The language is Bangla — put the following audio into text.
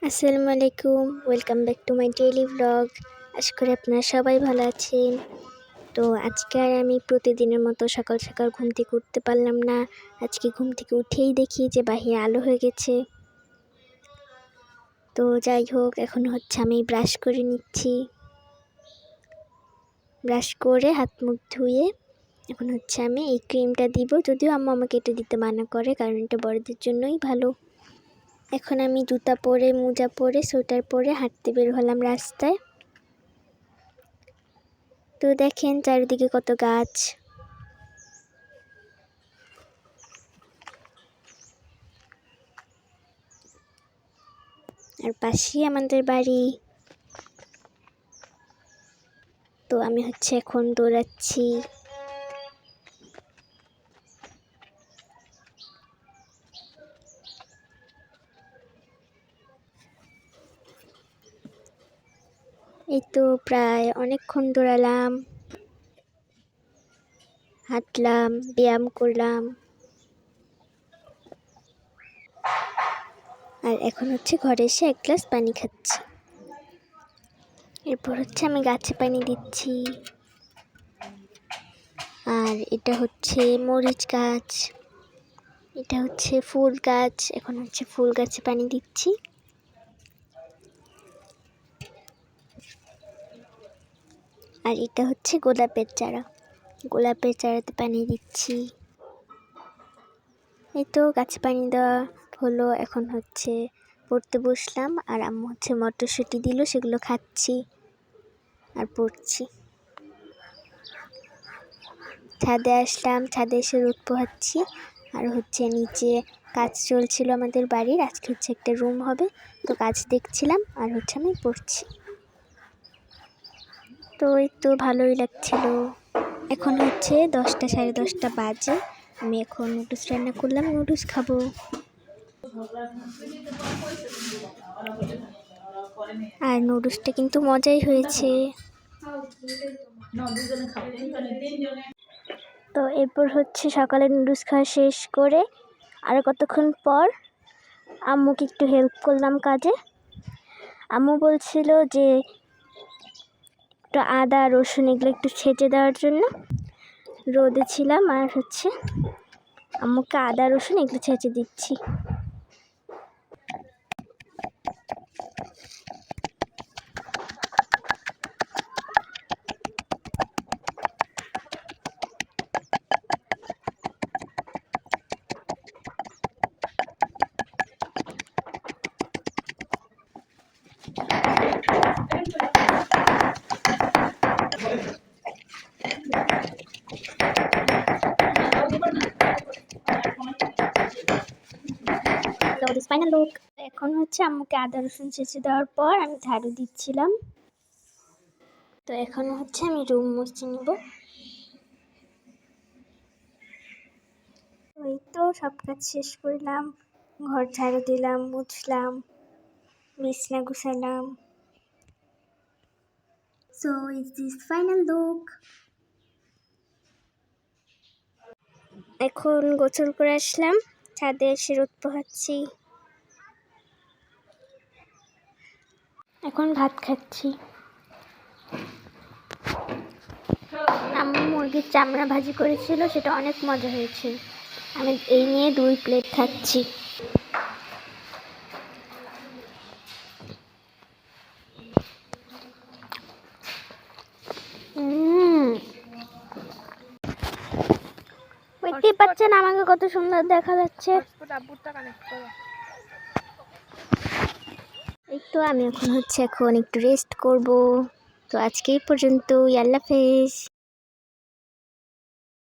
আসসালামু আলাইকুম, welcome back to my daily blog. আশা করি আপনারা সবাই ভালো আছেন। তো আজকে আর আমি প্রতিদিনের মতো সকাল সকাল ঘুম থেকে উঠতে পারলাম না। আজকে ঘুম থেকে উঠেই দেখি যে বাহিরে আলো হয়ে গেছে। তো যাই হোক, এখন আমি ব্রাশ করে নিচ্ছি। ব্রাশ করে হাত মুখ ধুয়ে এখন আমি এই ক্রিমটা দিব, যদিও আম্মু আমাকে এটা দিতে মানা করে, কারণ এটা বড়দের জন্যই ভালো। এখন আমি জুতা পরে, মোজা পরে, সোয়েটার পরে হাঁটতে বের হলাম রাস্তায়। তো দেখেন চারিদিকে কত গাছ। আর পাশেই আমাদের বাড়ি। তো আমি এখন দৌড়াচ্ছি। এই তো প্রায় অনেকক্ষণ দৌড়ালাম, হাঁটলাম, ব্যায়াম করলাম। আর এখন ঘরে এসে এক গ্লাস পানি খাচ্ছি। এরপর আমি গাছে পানি দিচ্ছি। আর এটা মরিচ গাছ, এটা ফুল গাছ। এখন ফুল গাছে পানি দিচ্ছি। আর এটা গোলাপের চারা, গোলাপের চারাতে পানি দিচ্ছি। এই তো গাছে পানি দেওয়া হলো। এখন পড়তে বসলাম। আর আম্মু মটরশুঁটি দিল, সেগুলো খাচ্ছি আর পড়ছি। ছাদে আসলাম, ছাদে এসে রোদ পোহাচ্ছি। আর নিচে কাজ চলছিল আমাদের বাড়ির। আজকে একটা রুম হবে, তো কাজ দেখছিলাম। আর আমি পড়ছি। তো এই তো ভালোই লাগছিল। এখন 10টা, সাড়ে 10টা বাজে। আমি এখন নুডলস রান্না করলাম, নুডলস খাবো। আর নুডলসটা কিন্তু মজাই হয়েছে। তো এরপর সকালে নুডলস খাওয়া শেষ করে আর কতক্ষণ পর আম্মুকে একটু হেল্প করলাম কাজে। আম্মু বলছিল যে একটু আদা রসুন এগুলো একটু ছেঁচে দেওয়ার জন্য। রোদে ছিলাম আর আম্মুকে আদা রসুন এগুলো ছেঁচে দিচ্ছি। Final look. এখন আম্মুকে আদা রসুন ছেঁচে দেওয়ার পর আমি ঝাড়ু দিচ্ছিলাম। তো এখন আমি রুম মুছে নিব। ওই তো সব কাজ শেষ করলাম, ঘর ঝাড়ু দিলাম, মুছলাম, বিছনা গুছালাম। So is this final look. এখন গোসল করে আসলাম, ছাদে এসে রোদ পোহাচ্ছি। এখন ভাত খাচ্ছি। আম্মু মুরগির চামড়া ভাজি করেছিল, সেটা অনেক মজা হয়েছে। আমি এই নিয়ে 2 প্লেট খাচ্ছি। দেখতেই পাচ্ছেন আমাকে কত সুন্দর দেখা যাচ্ছে। এই তো আমি এখন একটু রেস্ট করব। তো আজকে এই পর্যন্ত, আল্লাহ হাফেজ।